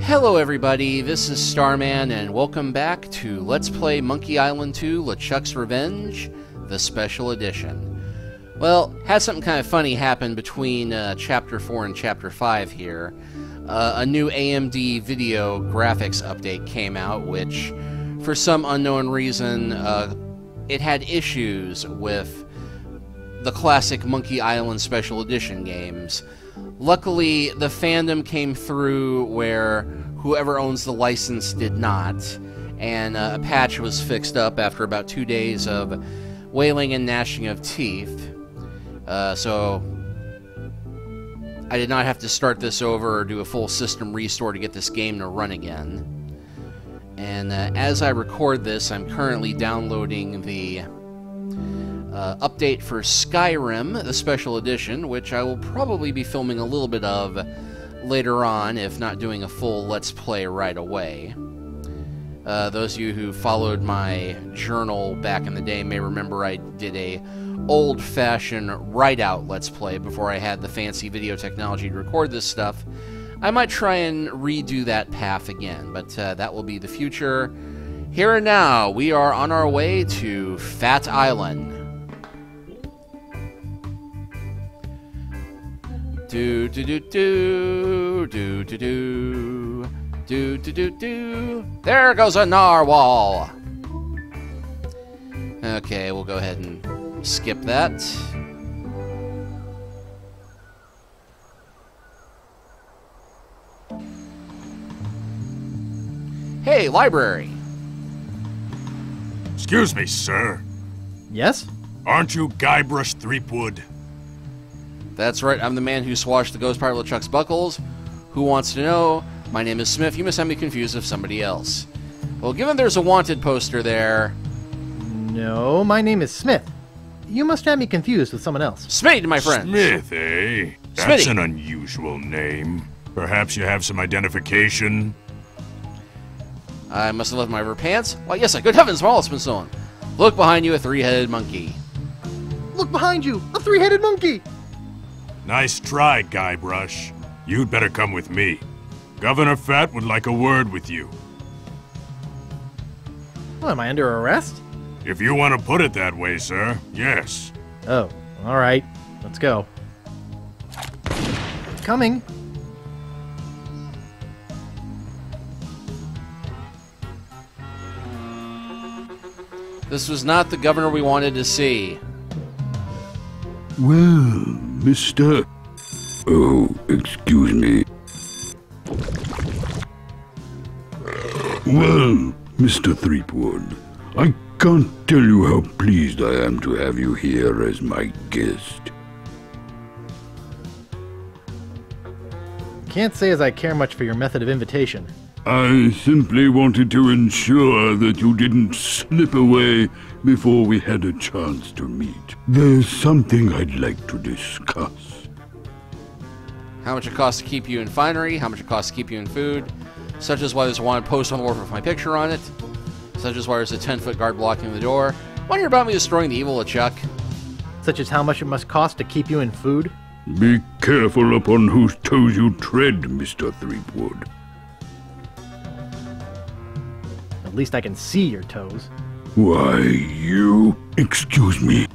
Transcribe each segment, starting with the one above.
Hello everybody, this is Starman, and welcome back to Let's Play Monkey Island 2 LeChuck's Revenge, the Special Edition. Well, had something kind of funny happen between Chapter 4 and Chapter 5 here. A new AMD video graphics update came out, which, for some unknown reason, it had issues with the classic Monkey Island Special Edition games. Luckily, the fandom came through where whoever owns the license did not, and a patch was fixed up after about 2 days of wailing and gnashing of teeth. So I did not have to start this over or do a full system restore to get this game to run again. And as I record this, I'm currently downloading the update for Skyrim, the Special Edition, which I will probably be filming a little bit of later on, if not doing a full Let's Play right away. Those of you who followed my journal back in the day may remember I did a old-fashioned write-out Let's Play before I had the fancy video technology to record this stuff. I might try and redo that path again, but that will be the future. Here and now, we are on our way to Phatt Island. Do do do do do do do do do do do. There goes a narwhal. Okay, we'll go ahead and skip that. Hey, library. Excuse me, sir. Yes? Aren't you Guybrush Threepwood? That's right, I'm the man who swashed the ghost pirate LeChuck's buckles. Who wants to know? My name is Smith. You must have me confused with somebody else. Well, given there's a wanted poster there... No, my name is Smith. You must have me confused with someone else. Smitty, my friend. Smith, eh? That's Smitty. an unusual name. Perhaps you have some identification? I must have left my rubber pants. Why, yes, good heavens, Wallace been stolen. Look behind you, a three-headed monkey. Look behind you! A three-headed monkey! Nice try, Guybrush. You'd better come with me. Governor Phatt would like a word with you. Well, am I under arrest? If you want to put it that way, sir, yes. Oh, alright. Let's go. Coming. This was not the governor we wanted to see. Well, Mr. Oh, excuse me. Well, Mr. Threepwood, I can't tell you how pleased I am to have you here as my guest. Can't say as I care much for your method of invitation. I simply wanted to ensure that you didn't slip away before we had a chance to meet. There's something I'd like to discuss. How much it costs to keep you in finery, how much it costs to keep you in food, such as why there's a wanted poster on the wall with my picture on it, such as why there's a 10-foot guard blocking the door. Want to hear about me destroying the evil LeChuck? Such as how much it must cost to keep you in food? Be careful upon whose toes you tread, Mr. Threepwood. At least I can see your toes. Why, you... Excuse me.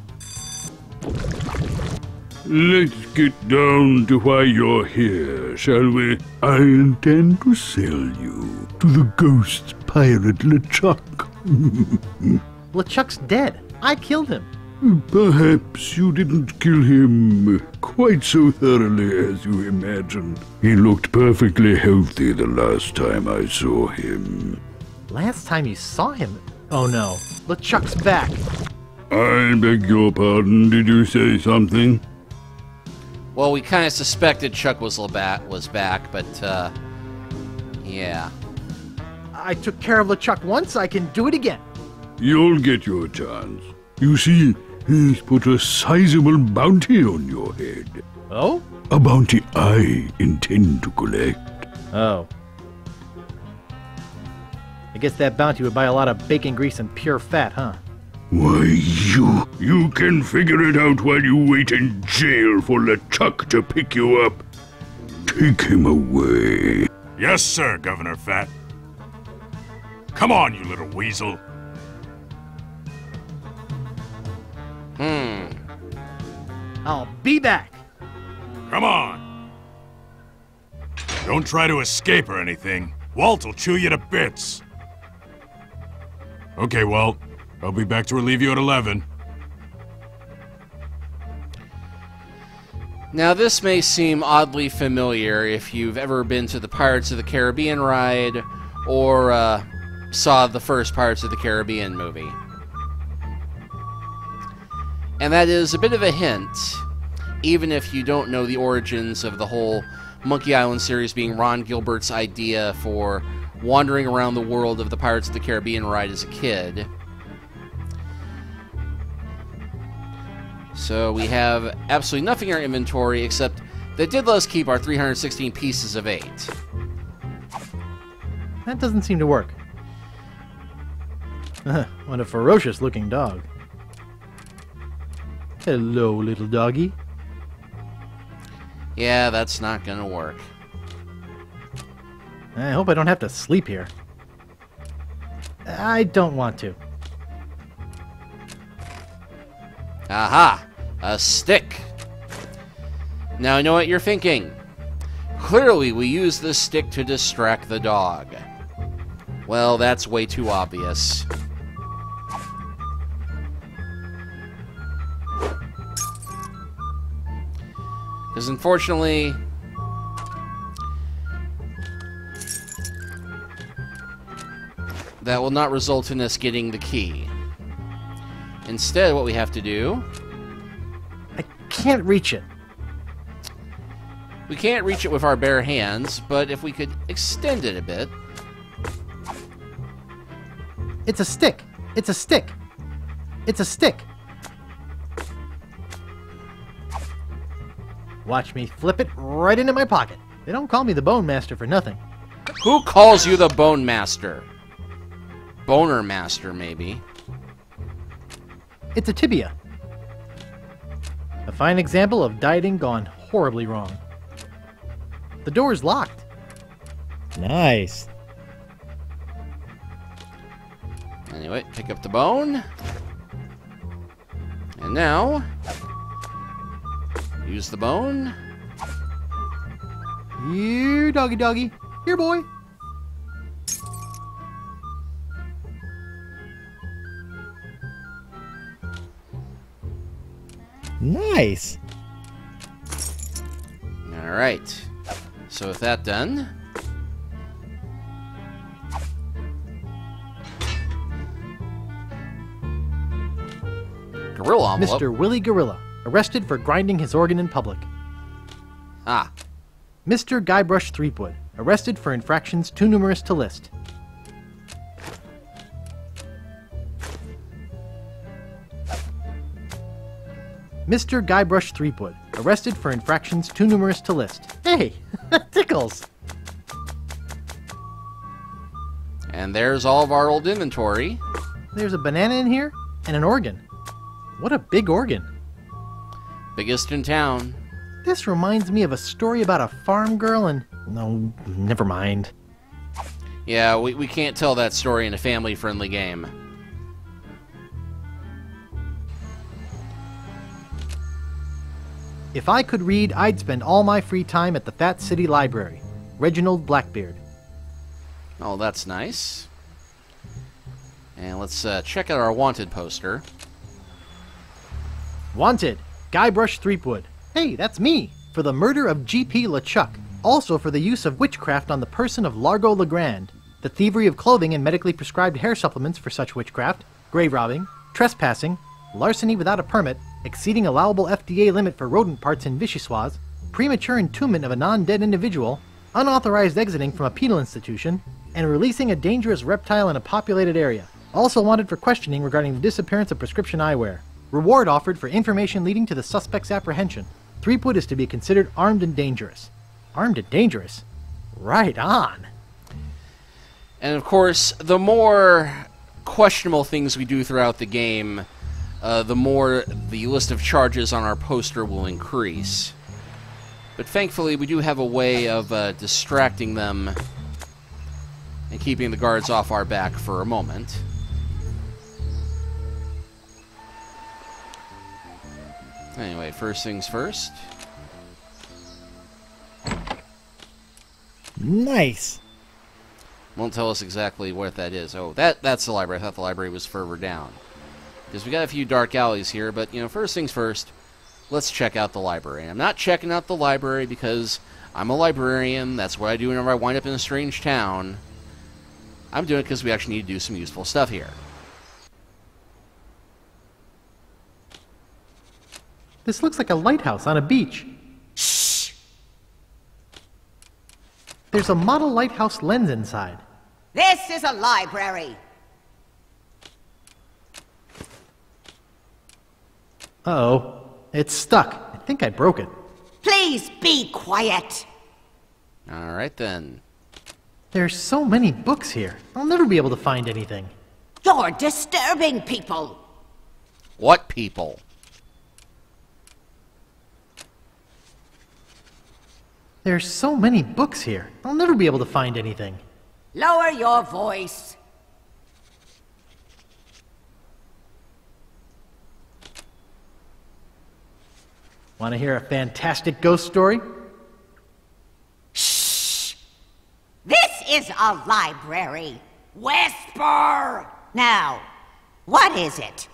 Let's get down to why you're here, shall we? I intend to sell you to the ghost pirate LeChuck. LeChuck's dead. I killed him. Perhaps you didn't kill him quite so thoroughly as you imagine. He looked perfectly healthy the last time I saw him. Last time you saw him? Oh no. LeChuck's back. I beg your pardon, did you say something? Well, we kind of suspected Chuck was back, but, yeah. I took care of LeChuck once, I can do it again. You'll get your chance. You see, he's put a sizable bounty on your head. Oh? A bounty I intend to collect. Oh. I guess that bounty would buy a lot of bacon grease and pure fat, huh? Why, you can figure it out while you wait in jail for LeChuck to pick you up. Take him away. Yes, sir, Governor Phatt. Come on, you little weasel. I'll be back. Come on. Don't try to escape or anything. Walt will chew you to bits. Okay, Walt. I'll be back to relieve you at 11. Now, this may seem oddly familiar if you've ever been to the Pirates of the Caribbean ride or saw the first Pirates of the Caribbean movie. And that is a bit of a hint, even if you don't know the origins of the whole Monkey Island series being Ron Gilbert's idea for wandering around the world of the Pirates of the Caribbean ride as a kid. So we have absolutely nothing in our inventory except they did let us keep our 316 pieces of 8. That doesn't seem to work. What a ferocious looking dog. Hello, little doggy. Yeah, that's not gonna work. I hope I don't have to sleep here. I don't want to. Aha! A stick! Now I know what you're thinking. Clearly we use this stick to distract the dog. Well, that's way too obvious. Because unfortunately, that will not result in us getting the key. Instead, what we have to do... I can't reach it. We can't reach it with our bare hands, but if we could extend it a bit... It's a stick. It's a stick. It's a stick. Watch me flip it right into my pocket. They don't call me the Bone Master for nothing. Who calls you the Bone Master? Boner Master, maybe. It's a tibia. A fine example of dieting gone horribly wrong. The door's locked. Nice. Anyway, pick up the bone. And now... use the bone. Here, doggy doggy. Here, boy. Nice. Alright. So with that done... Gorilla envelope. Mr. Willie Gorilla, arrested for grinding his organ in public. Ah. Mr. Guybrush Threepwood, arrested for infractions too numerous to list. Mr. Guybrush Threepwood, arrested for infractions too numerous to list. Hey, that tickles! And there's all of our old inventory. There's a banana in here, and an organ. What a big organ. Biggest in town. This reminds me of a story about a farm girl and... No, never mind. Yeah, we can't tell that story in a family-friendly game. If I could read, I'd spend all my free time at the Phatt City Library. Reginald Blackbeard. Oh, that's nice. And let's check out our wanted poster. Wanted, Guybrush Threepwood. Hey, that's me! For the murder of G.P. LeChuck. Also for the use of witchcraft on the person of Largo Legrand. The thievery of clothing and medically prescribed hair supplements for such witchcraft. Grave robbing. Trespassing. Larceny without a permit. Exceeding allowable FDA limit for rodent parts in Vichyssoise. Premature entombment of a non-dead individual. Unauthorized exiting from a penal institution. And releasing a dangerous reptile in a populated area. Also wanted for questioning regarding the disappearance of prescription eyewear. Reward offered for information leading to the suspect's apprehension. Threepwood is to be considered armed and dangerous. Armed and dangerous? Right on. And of course, the more questionable things we do throughout the game, the more the list of charges on our poster will increase. But thankfully, we do have a way of distracting them and keeping the guards off our back for a moment. Anyway, first things first. Nice. Won't tell us exactly what that is. Oh, that's the library. I thought the library was further down. Because we got a few dark alleys here, but, you know, first things first, let's check out the library. I'm not checking out the library because I'm a librarian. That's what I do whenever I wind up in a strange town. I'm doing it because we actually need to do some useful stuff here. This looks like a lighthouse on a beach. Shh! There's a model lighthouse lens inside. This is a library. Uh-oh. It's stuck. I think I broke it. Please be quiet. All right, then. There's so many books here. I'll never be able to find anything. You're disturbing people. What people? There's so many books here. I'll never be able to find anything. Lower your voice. Want to hear a fantastic ghost story? Shh! This is a library. Whisper! Now, what is it?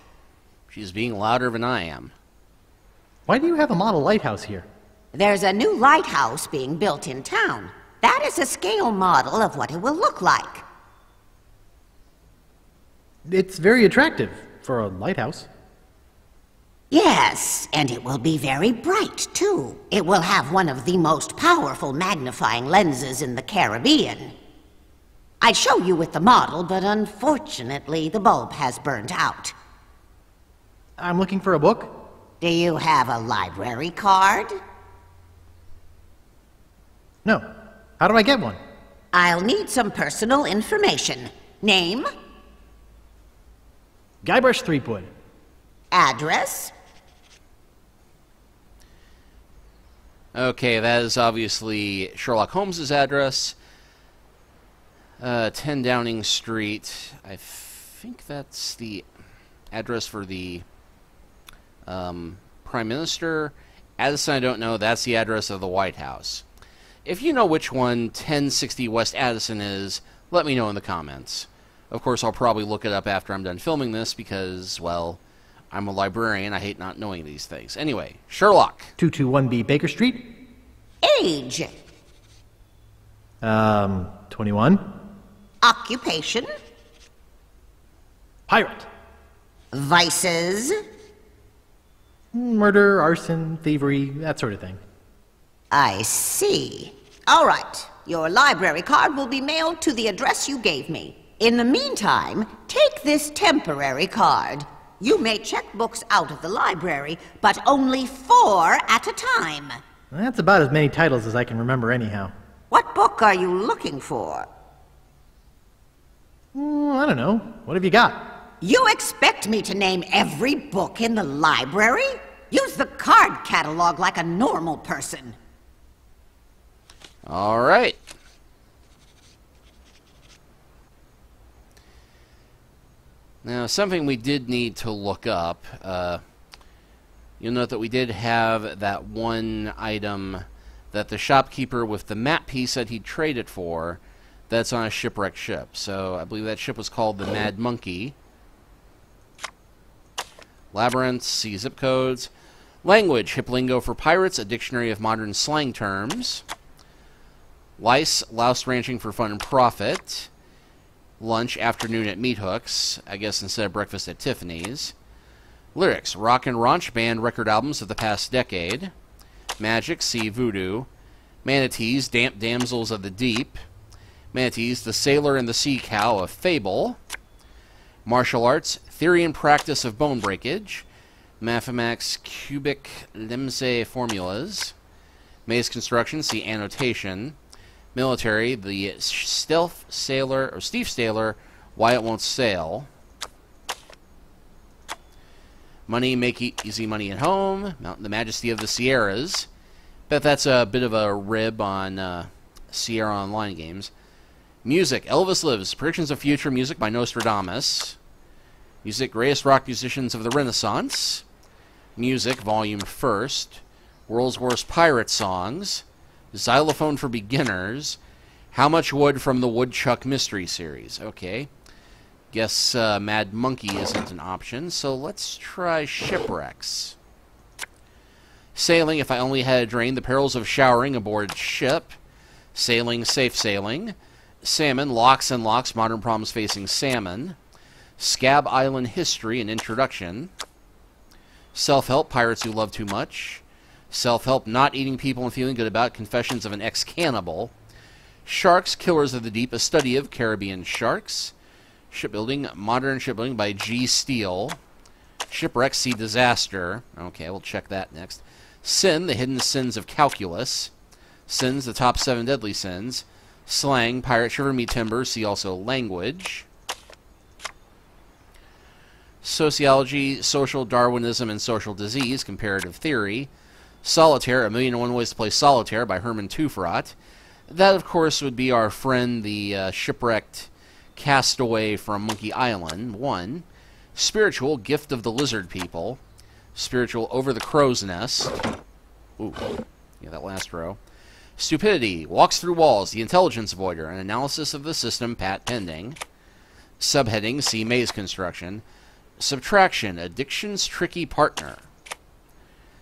She's being louder than I am. Why do you have a model lighthouse here? There's a new lighthouse being built in town. That is a scale model of what it will look like. It's very attractive for a lighthouse. Yes, and it will be very bright, too. It will have one of the most powerful magnifying lenses in the Caribbean. I'd show you with the model, but unfortunately the bulb has burnt out. I'm looking for a book. Do you have a library card? No. How do I get one? I'll need some personal information. Name? Guybrush Threepwood. Address? Okay, that is obviously Sherlock Holmes's address. 10 Downing Street. I think that's the address for the Prime Minister. Addison, I don't know. That's the address of the White House. If you know which one 1060 West Addison is, let me know in the comments. Of course, I'll probably look it up after I'm done filming this because, well, I'm a librarian. I hate not knowing these things. Anyway, Sherlock. 221B Baker Street. Age? 21. Occupation? Pirate. Vices? Murder, arson, thievery, that sort of thing. I see. All right. Your library card will be mailed to the address you gave me. In the meantime, take this temporary card. You may check books out of the library, but only 4 at a time. That's about as many titles as I can remember anyhow. What book are you looking for? I don't know. What have you got? You expect me to name every book in the library? Use the card catalog like a normal person. All right. Now, something we did need to look up. You'll note that we did have that one item that the shopkeeper with the map piece said he'd trade it for that's on a shipwrecked ship. So I believe that ship was called the Mad Monkey. Labyrinths, see zip codes. Language, hip lingo for pirates, a dictionary of modern slang terms. Lice, louse ranching for fun and profit. Lunch, afternoon at Meat Hooks, I guess instead of breakfast at Tiffany's. Lyrics, rock and raunch band record albums of the past decade. Magic, see voodoo. Manatees, damp damsels of the deep. Manatees, the sailor and the sea cow of fable. Martial arts, theory and practice of bone breakage. Mathemax, cubic limse formulas. Maze construction, see annotation. Military, the stealth sailor, or Steve Sailor, why it won't sail. Money, make easy money at home. Mountain, the majesty of the Sierras. Bet that's a bit of a rib on Sierra Online games. Music, Elvis Lives, predictions of future music by Nostradamus. Music, greatest rock musicians of the Renaissance. Music, volume 1st. World's Worst Pirate Songs. Xylophone for Beginners. How Much Wood from the Woodchuck Mystery Series. Okay. Guess Mad Monkey isn't an option, so let's try Shipwrecks. Sailing, If I Only Had a Drain, The Perils of Showering Aboard Ship. Sailing, Safe Sailing. Salmon, Locks and Locks, Modern Problems Facing Salmon. Scab Island History, an Introduction. Self-Help, Pirates Who Love Too Much. Self-Help, Not Eating People and Feeling Good About, Confessions of an Ex-Cannibal. Sharks, Killers of the Deep, a study of Caribbean sharks. Shipbuilding, Modern Shipbuilding by G. Steele. Shipwreck, Sea Disaster. Okay, we'll check that next. Sin, The Hidden Sins of Calculus. Sins, The Top 7 Deadly Sins. Slang, Pirate Shiver Me Timbers, see also Language. Sociology, Social Darwinism and Social Disease, Comparative Theory. Solitaire, A Million and One Ways to Play Solitaire by Herman Teufrath. That, of course, would be our friend, the shipwrecked castaway from Monkey Island. 1. Spiritual, Gift of the Lizard People. Spiritual, Over the Crow's Nest. Ooh, yeah, that last row. Stupidity, Walks Through Walls, The Intelligence Voider, an analysis of the system, Pat Pending. Subheading, see Maze Construction. Subtraction, Addiction's Tricky Partner.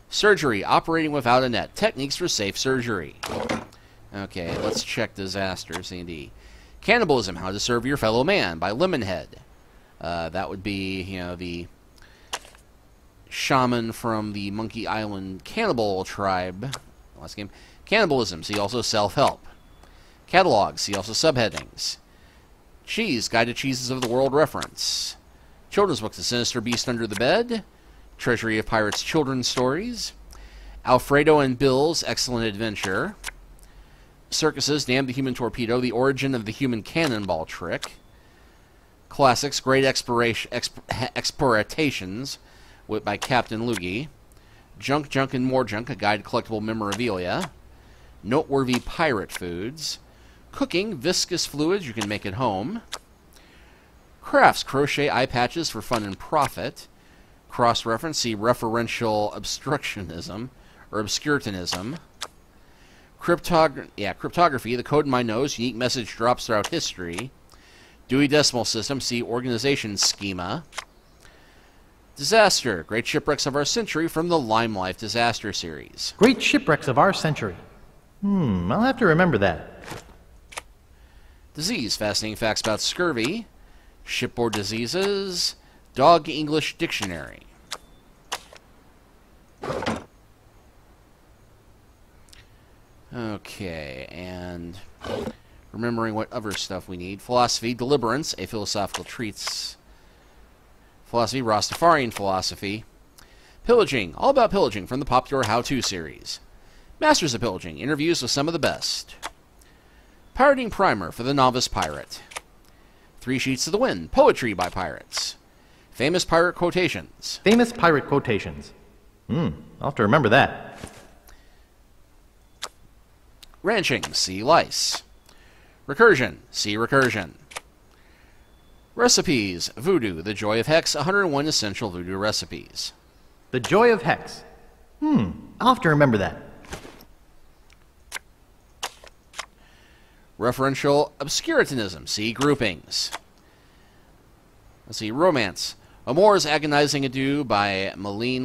Surgery, Operating Without a Net, Techniques for Safe Surgery. Okay, let's check Disaster, C&D. Cannibalism, How to Serve Your Fellow Man by Lemonhead. That would be, you know, the shaman from the Monkey Island cannibal tribe. Last game. Cannibalism, see also Self-Help. Catalog, see also Subheadings. Cheese, Guide to Cheeses of the World reference. Children's book, The Sinister Beast Under the Bed. Treasury of Pirates Children's Stories. Alfredo and Bill's Excellent Adventure. Circuses, Damn the Human Torpedo, The Origin of the Human Cannonball Trick. Classics, Great Explorations by Captain Loogie. Junk, Junk, and More Junk, A Guide to Collectible Memorabilia. Noteworthy Pirate Foods. Cooking, Viscous Fluids, You Can Make at Home. Crafts, Crochet Eye Patches for Fun and Profit. Cross-reference, see Referential Obstructionism, or Obscuritanism. Cryptography, The Code in My Nose, Unique Message Drops Throughout History. Dewey Decimal System, see Organization Schema. Disaster, Great Shipwrecks of Our Century from the Lime Life Disaster Series. Great Shipwrecks of Our Century. I'll have to remember that. Disease, Fascinating Facts About Scurvy. Shipboard Diseases. Dog English Dictionary. Okay, and remembering what other stuff we need. Philosophy, Deliverance, A Philosophical Treatise. Philosophy, Rastafarian Philosophy. Pillaging, all about pillaging from the popular How-To series. Masters of Pillaging, interviews with some of the best. Pirating Primer for the Novice Pirate. 3 Sheets of the Wind, poetry by pirates. Famous pirate quotations. Famous pirate quotations. I'll have to remember that. Ranching, see Lice. Recursion, see Recursion. Recipes, Voodoo, The Joy of Hex, 101 Essential Voodoo Recipes. The Joy of Hex. I'll have to remember that. Referential Obscuritanism, see Groupings. Let's see, Romance. Amour's Agonizing Adieu by Melanie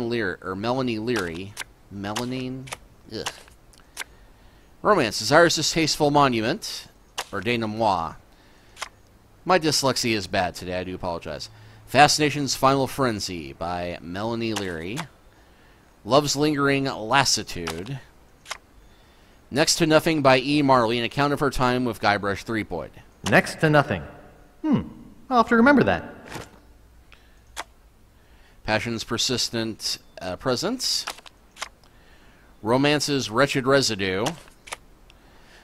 Leary. Melanine? Ugh. Romance, Desires Distasteful Monument, or Denouement. My dyslexia is bad today, I do apologize. Fascination's Final Frenzy by Melanie Leary. Love's Lingering Lassitude. Next to Nothing by E. Marley, an account of her time with Guybrush Threepwood. Next to Nothing. I'll have to remember that. Passion's Persistent Presence. Romance's Wretched Residue.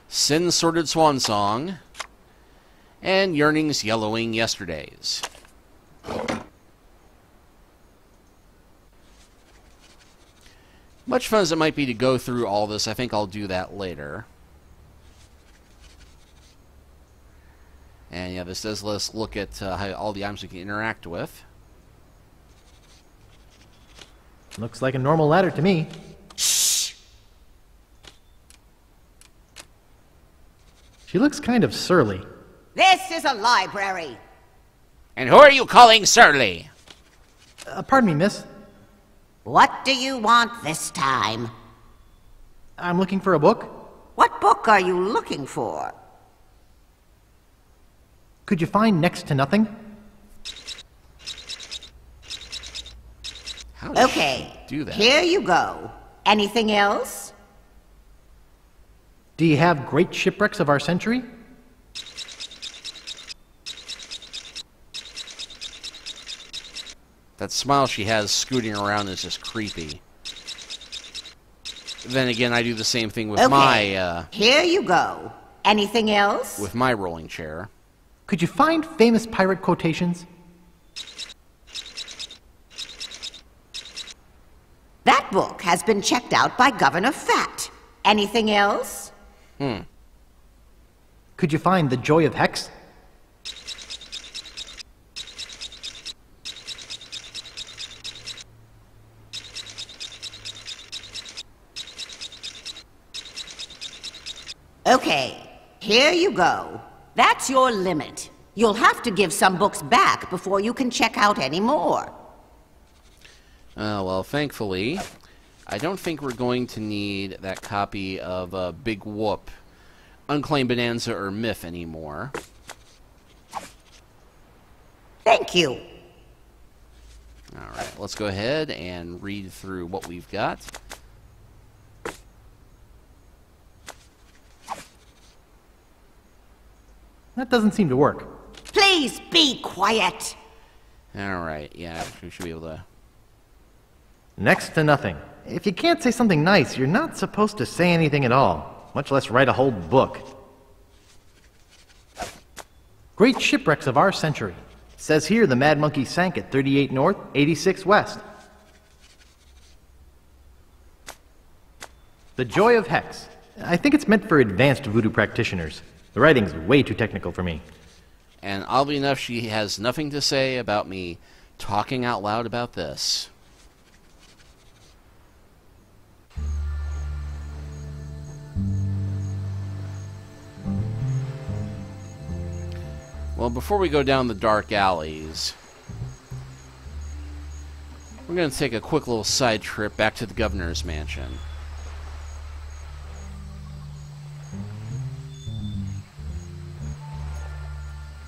Sin's Sordid Swan Song. And Yearning's Yellowing Yesterdays. Much fun as it might be to go through all this, I think I'll do that later. And yeah, this does let us look at how all the items we can interact with. Looks like a normal ladder to me. Shh! She looks kind of surly. This is a library. And who are you calling surly? Pardon me, miss. What do you want this time? I'm looking for a book. What book are you looking for? Could you find Next to Nothing? How does Okay, she do that? here you go. Anything else? Do you have Great Shipwrecks of Our Century? That smile she has scooting around is just creepy. Then again, I do the same thing with Here you go. Anything else? with my rolling chair. Could you find famous pirate quotations? That book has been checked out by Governor Phatt. Anything else? Could you find The Joy of Hex? Okay, here you go. That's your limit. You'll have to give some books back before you can check out any more. Well, thankfully, I don't think we're going to need that copy of Big Whoop, Unclaimed Bonanza, or Myth anymore. Thank you. Alright, let's go ahead and read through what we've got. That doesn't seem to work. Please be quiet. Alright, yeah, we should be able to... Next to Nothing. If you can't say something nice, you're not supposed to say anything at all, much less write a whole book. Great Shipwrecks of Our Century. Says here the Mad Monkey sank at 38 North, 86 West. The Joy of Hex. I think it's meant for advanced voodoo practitioners. The writing's way too technical for me. And oddly enough, she has nothing to say about me talking out loud about this. Well, before we go down the dark alleys, we're going to take a quick little side trip back to the governor's mansion.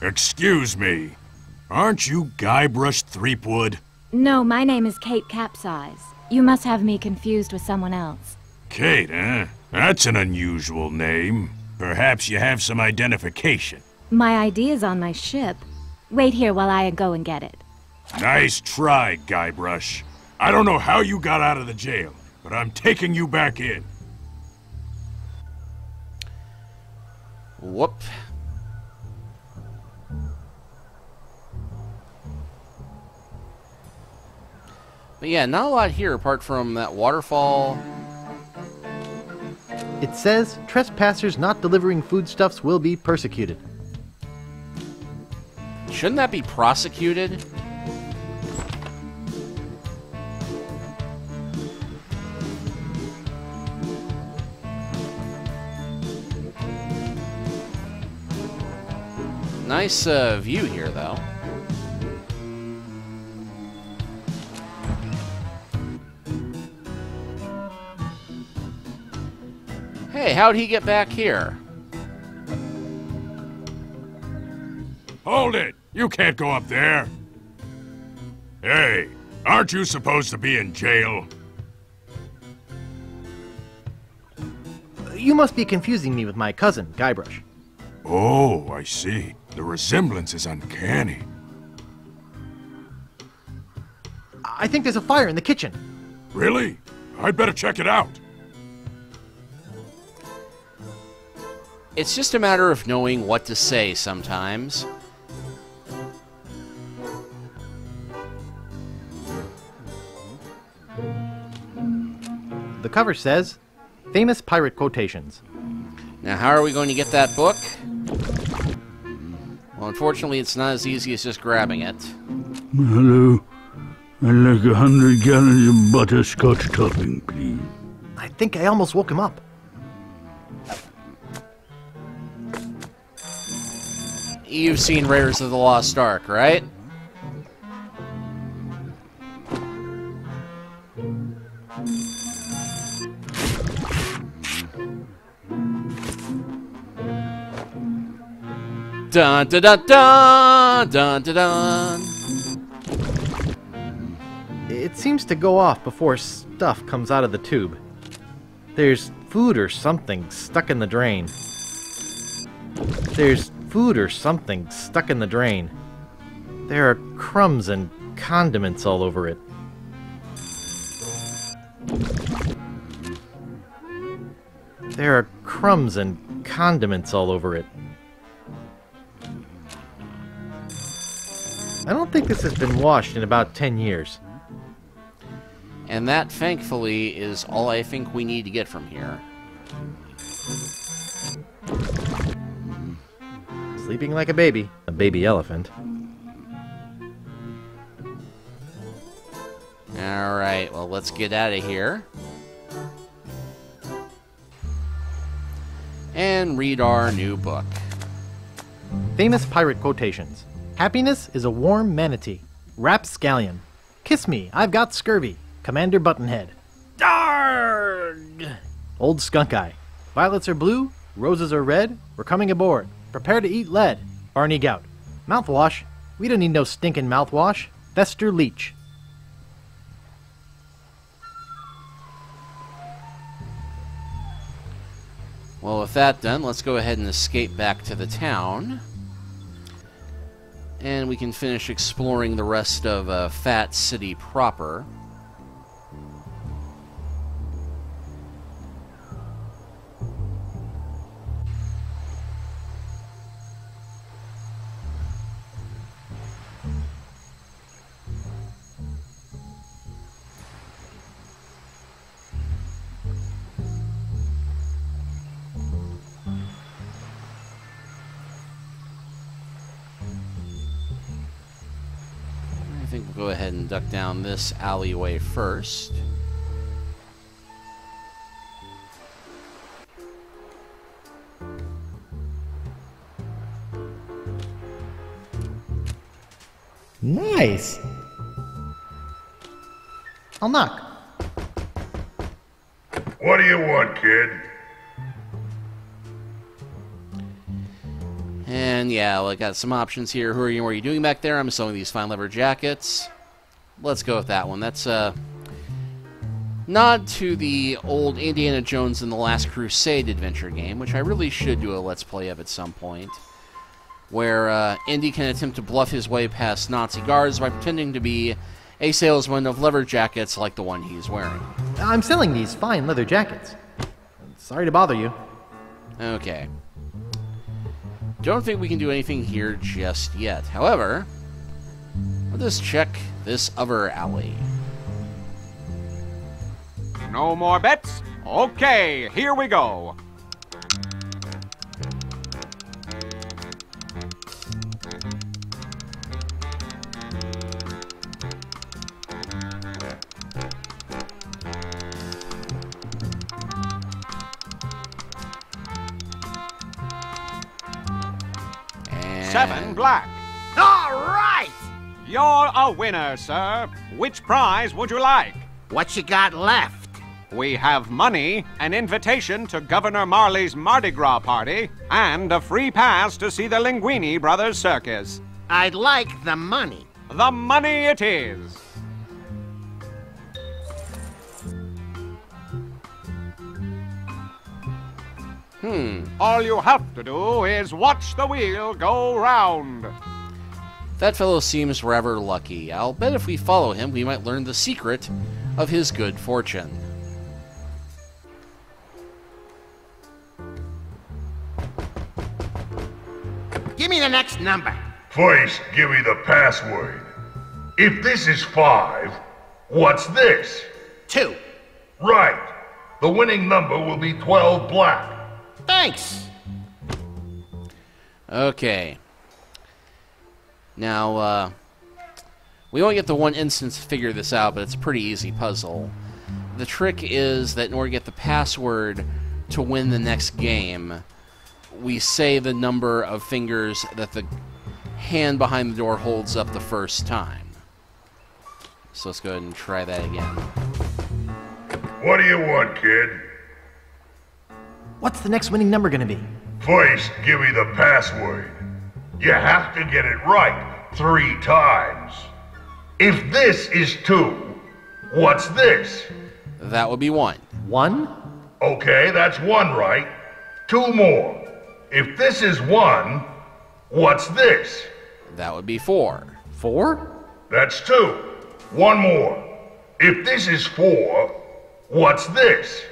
Excuse me. Aren't you Guybrush Threepwood? No, my name is Kate Capsize. You must have me confused with someone else. Kate, eh? That's an unusual name. Perhaps you have some identification. My ID is on my ship. Wait here while I go and get it. Nice try, Guybrush. I don't know how you got out of the jail, but I'm taking you back in. Whoop. But yeah, not a lot here apart from that waterfall. It says, trespassers not delivering foodstuffs will be persecuted. Shouldn't that be prosecuted? Nice view here, though. Hey, how'd he get back here? Hold it! You can't go up there! Hey, aren't you supposed to be in jail? You must be confusing me with my cousin, Guybrush. Oh, I see. The resemblance is uncanny. I think there's a fire in the kitchen. Really? I'd better check it out. It's just a matter of knowing what to say sometimes. The cover says, Famous Pirate Quotations. Now, how are we going to get that book? Well, unfortunately, it's not as easy as just grabbing it. Hello. I'd like 100 gallons of butterscotch topping, please. I think I almost woke him up. You've seen Raiders of the Lost Ark, right? Dun dun dun dun dun dun dun. It seems to go off before stuff comes out of the tube. There's food or something stuck in the drain. There's food or something stuck in the drain. There are crumbs and condiments all over it. There are crumbs and condiments all over it. I don't think this has been washed in about 10 years. And that, thankfully, is all I think we need to get from here. Sleeping like a baby elephant. Alright, well, let's get out of here. And read our new book. Famous Pirate Quotations. Happiness is a warm manatee. Rapscallion. Kiss me, I've got scurvy. Commander Buttonhead. Darg! Old Skunk Eye. Violets are blue, roses are red. We're coming aboard. Prepare to eat lead. Barney Gout. Mouthwash. We don't need no stinking mouthwash. Fester Leech. Well, with that done, let's go ahead and escape back to the town. And we can finish exploring the rest of Phatt City proper. I think we'll go ahead and duck down this alleyway first. Nice! I'll knock. What do you want, kid? And yeah, well, I got some options here. Who are you? What are you doing back there? I'm selling these fine leather jackets. Let's go with that one. That's a nod to the old Indiana Jones and the Last Crusade adventure game, which I really should do a Let's Play of at some point, where Indy can attempt to bluff his way past Nazi guards by pretending to be a salesman of leather jackets like the one he's wearing. I'm selling these fine leather jackets. Sorry to bother you. Okay. Don't think we can do anything here just yet. However, let us check this other alley. No more bets? Okay, here we go. And 7 black. All right! You're a winner, sir. Which prize would you like? What you got left? We have money, an invitation to Governor Marley's Mardi Gras party, and a free pass to see the Linguini Brothers Circus. I'd like the money. The money it is. All you have to do is watch the wheel go round. that fellow seems rather lucky. I'll bet if we follow him, we might learn the secret of his good fortune. Give me the next number. First, give me the password. If this is 5, what's this? 2. Right. The winning number will be 12 black. Thanks. Okay. Now, we won't get the one instance to figure this out, but it's a pretty easy puzzle. The trick is that in order to get the password to win the next game, we say the number of fingers that the hand behind the door holds up the first time. So let's go ahead and try that again. What do you want, kid? What's the next winning number gonna be? First, give me the password. You have to get it right 3 times. If this is 2, what's this? That would be 1. 1? Okay, that's 1 right. 2 more. If this is 1, what's this? That would be 4. 4? That's 2. 1 more. If this is 4, what's this?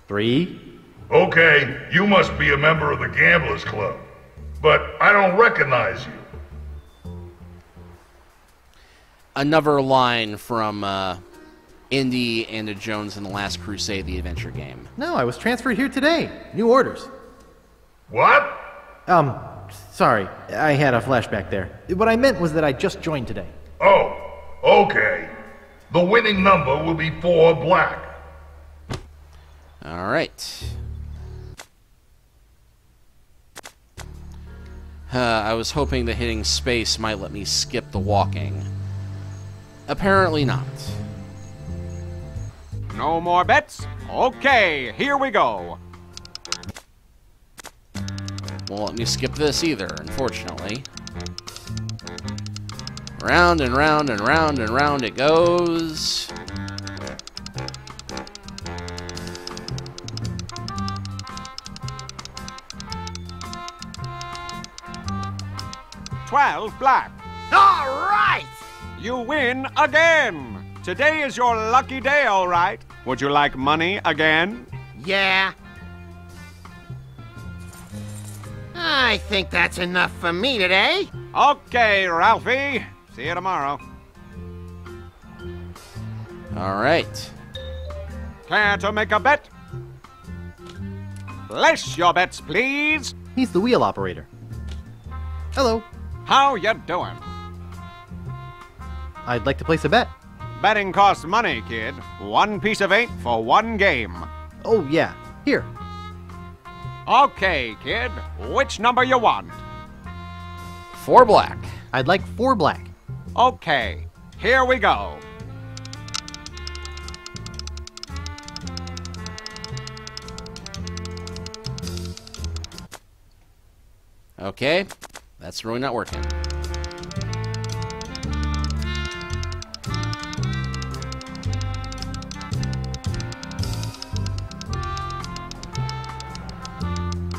3? Okay, you must be a member of the Gamblers Club. But I don't recognize you. Another line from Indy and Jones in The Last Crusade, the adventure game. No, I was transferred here today. New orders. What? Sorry, I had a flashback there. What I meant was that I just joined today. Oh, okay. The winning number will be 4 black. All right. I was hoping that hitting space might let me skip the walking. Apparently not. No more bets? Okay, here we go. Won't let me skip this either, unfortunately. Round and round and round and round it goes. $12 black. All right! You win again. Today is your lucky day, all right. Would you like money again? Yeah. I think that's enough for me today. Okay, Ralphie. See you tomorrow. All right. Care to make a bet? Place your bets, please. He's the wheel operator. Hello. How you doing? I'd like to place a bet. Betting costs money, kid. 1 piece of 8 for 1 game. Oh, yeah. Here. Okay, kid. Which number you want? 4 black. I'd like 4 black. Okay, here we go. Okay, that's really not working.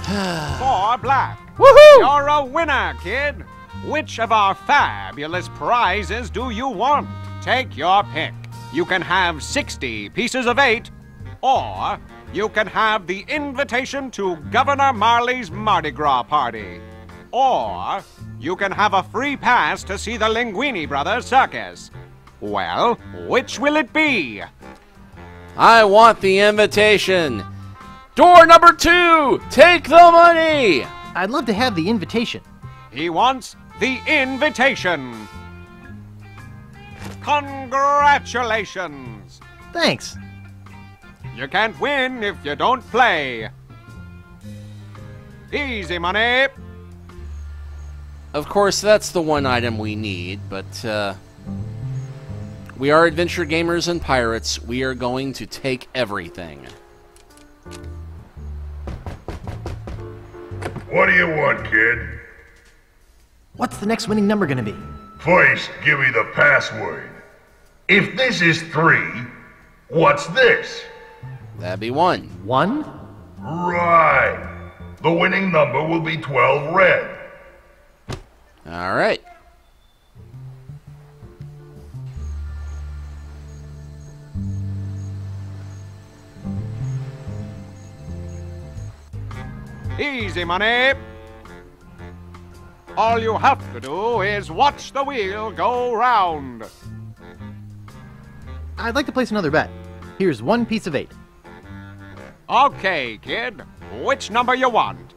$4 black. Woohoo! You're a winner, kid. Which of our fabulous prizes do you want? Take your pick. You can have 60 pieces of 8, or you can have the invitation to Governor Marley's Mardi Gras party. Or you can have a free pass to see the Linguini Brothers circus. Well, which will it be? I want the invitation. Door number 2, take the money. I'd love to have the invitation. He wants the invitation. Congratulations. Thanks. You can't win if you don't play. Easy money. Of course, that's the one item we need, but we are adventure gamers and pirates. We are going to take everything. What do you want, kid? What's the next winning number gonna be? First, give me the password. If this is 3, what's this? That'd be 1. 1? Right. The winning number will be 12 red. All right. Easy money. All you have to do is watch the wheel go round. I'd like to place another bet. Here's 1 piece of 8. Okay, kid. Which number you want?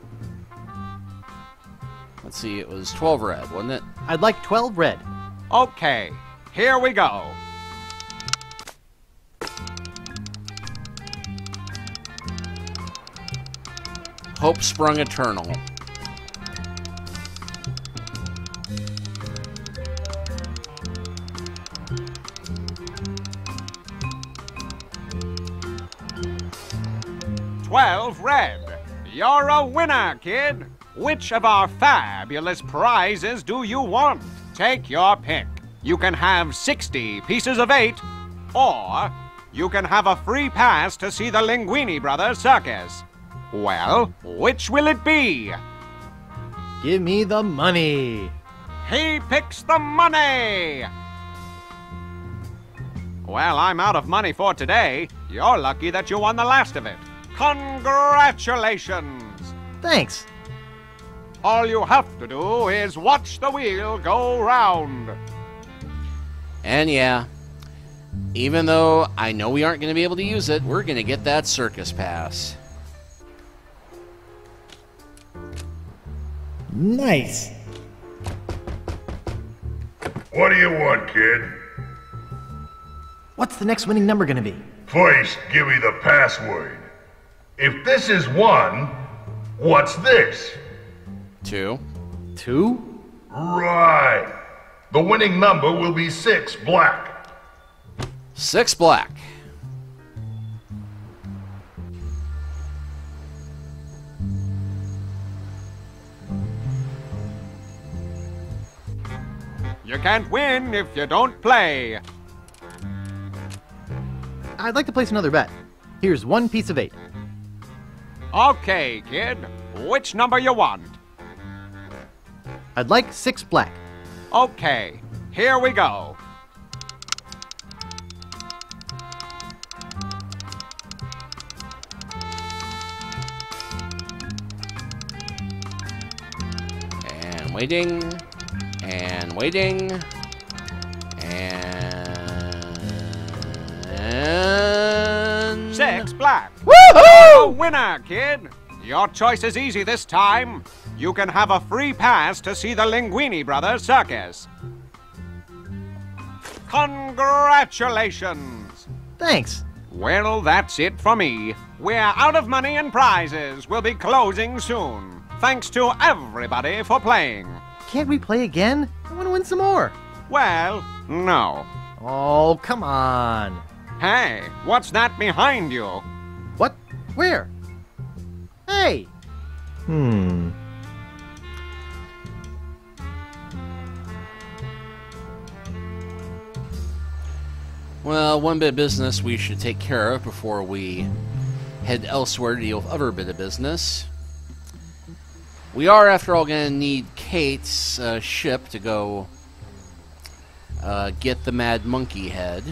Let's see, it was 12 red, wasn't it? I'd like 12 red. Okay, here we go. Hope sprung eternal. Red. You're a winner, kid. Which of our fabulous prizes do you want? Take your pick. You can have 60 pieces of 8, or you can have a free pass to see the Linguini Brothers circus. Well, which will it be? Give me the money. He picks the money! Well, I'm out of money for today. You're lucky that you won the last of it. Congratulations! Thanks. All you have to do is watch the wheel go round. And yeah, even though I know we aren't going to be able to use it, we're going to get that circus pass. Nice. What do you want, kid? What's the next winning number gonna be? First, give me the password. If this is 1, what's this? 2. 2? Right. The winning number will be 6 black. 6 black. You can't win if you don't play. I'd like to place another bet. Here's 1 piece of 8. Okay, kid. Which number you want? I'd like 6 black. Okay, here we go. And waiting. And waiting. And 6 black. Woohoo! A winner, kid. Your choice is easy this time. You can have a free pass to see the Linguini Brothers circus. Congratulations. Thanks. Well, that's it for me. We're out of money and prizes. We'll be closing soon. Thanks to everybody for playing. Can't we play again? I want to win some more. Well, no. Oh, come on. Hey, what's that behind you? What? Where? Hey! well, one bit of business we should take care of before we head elsewhere to deal with other bit of business. We are, after all, going to need Kate's ship to go get the Mad Monkey head.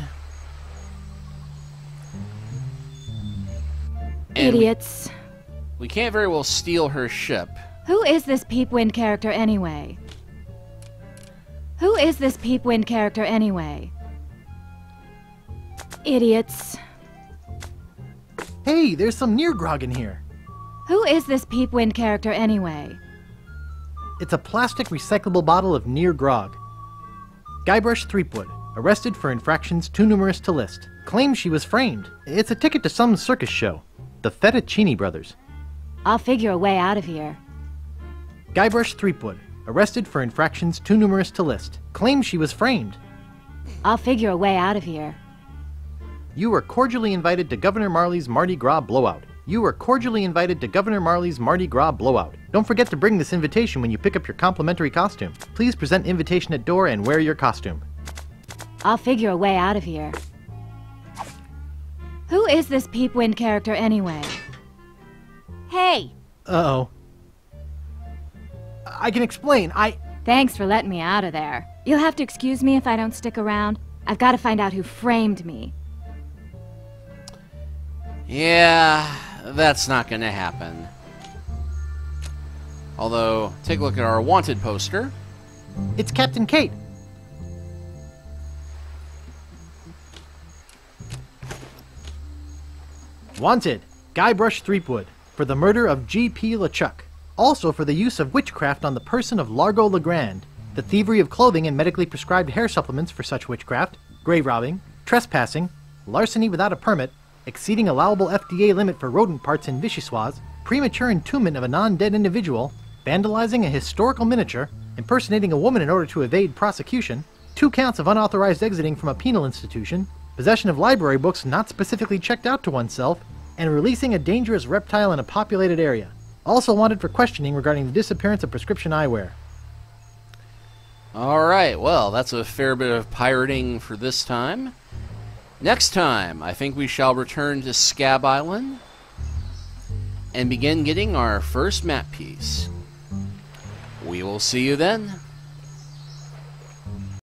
And Idiots. we can't very well steal her ship. Who is this Peepwind character anyway? Who is this Peepwind character anyway? Idiots. Hey, there's some Neargrog in here. Who is this Peepwind character anyway? It's a plastic recyclable bottle of Neargrog. Guybrush Threepwood, arrested for infractions too numerous to list. Claims she was framed. It's a ticket to some circus show. The Fettuccini Brothers. I'll figure a way out of here. Guybrush Threepwood, arrested for infractions too numerous to list. Claims she was framed. I'll figure a way out of here. You were cordially invited to Governor Marley's Mardi Gras blowout. You were cordially invited to Governor Marley's Mardi Gras blowout. Don't forget to bring this invitation when you pick up your complimentary costume. Please present invitation at door and wear your costume. I'll figure a way out of here. Who is this Peepwind character anyway? Hey! Uh-oh. I can explain. Thanks for letting me out of there. You'll have to excuse me if I don't stick around. I've got to find out who framed me. Yeah, that's not going to happen. Although, take a look at our wanted poster. It's Captain Kate. Wanted, Guybrush Threepwood, for the murder of G.P. LeChuck. Also for the use of witchcraft on the person of Largo Legrand, the thievery of clothing and medically prescribed hair supplements for such witchcraft, grave robbing, trespassing, larceny without a permit, exceeding allowable FDA limit for rodent parts in Vichyssoise, premature entombment of a non-dead individual, vandalizing a historical miniature, impersonating a woman in order to evade prosecution, 2 counts of unauthorized exiting from a penal institution, possession of library books not specifically checked out to oneself, and releasing a dangerous reptile in a populated area. Also wanted for questioning regarding the disappearance of prescription eyewear. Alright, well, that's a fair bit of pirating for this time. Next time, I think we shall return to Scab Island and begin getting our first map piece. We will see you then.